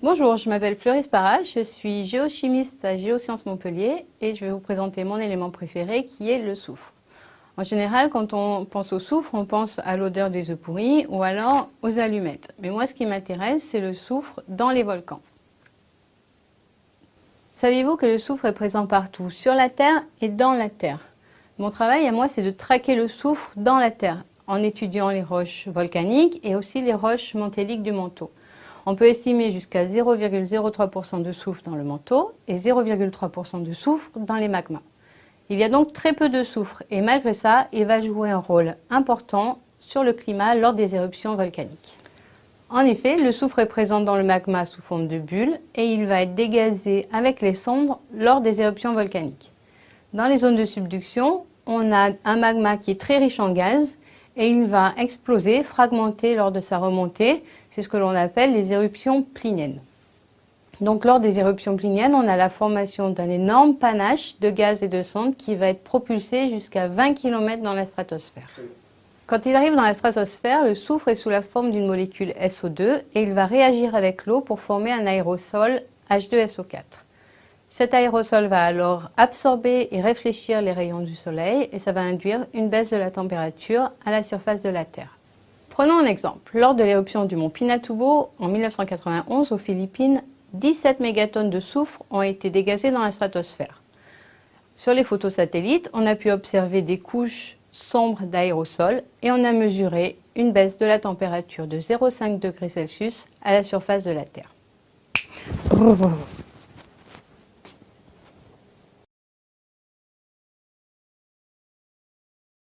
Bonjour, je m'appelle Fleuris Parra, je suis géochimiste à Géosciences Montpellier et je vais vous présenter mon élément préféré qui est le soufre. En général, quand on pense au soufre, on pense à l'odeur des œufs pourris ou alors aux allumettes. Mais moi, ce qui m'intéresse, c'est le soufre dans les volcans. Saviez-vous que le soufre est présent partout, sur la Terre et dans la Terre? Mon travail à moi, c'est de traquer le soufre dans la Terre, en étudiant les roches volcaniques et aussi les roches mantéliques du manteau. On peut estimer jusqu'à 0,03% de soufre dans le manteau et 0,3% de soufre dans les magmas. Il y a donc très peu de soufre et malgré ça, il va jouer un rôle important sur le climat lors des éruptions volcaniques. En effet, le soufre est présent dans le magma sous forme de bulles et il va être dégazé avec les cendres lors des éruptions volcaniques. Dans les zones de subduction, on a un magma qui est très riche en gaz et il va exploser, fragmenter lors de sa remontée. C'est ce que l'on appelle les éruptions pliniennes. Donc lors des éruptions pliniennes, on a la formation d'un énorme panache de gaz et de cendres qui va être propulsé jusqu'à 20 km dans la stratosphère. Quand il arrive dans la stratosphère, le soufre est sous la forme d'une molécule SO2 et il va réagir avec l'eau pour former un aérosol H2SO4. Cet aérosol va alors absorber et réfléchir les rayons du soleil et ça va induire une baisse de la température à la surface de la Terre. Prenons un exemple. Lors de l'éruption du mont Pinatubo en 1991 aux Philippines, 17 mégatonnes de soufre ont été dégazées dans la stratosphère. Sur les photos satellites, on a pu observer des couches sombres d'aérosol et on a mesuré une baisse de la température de 0,5 degrés Celsius à la surface de la Terre.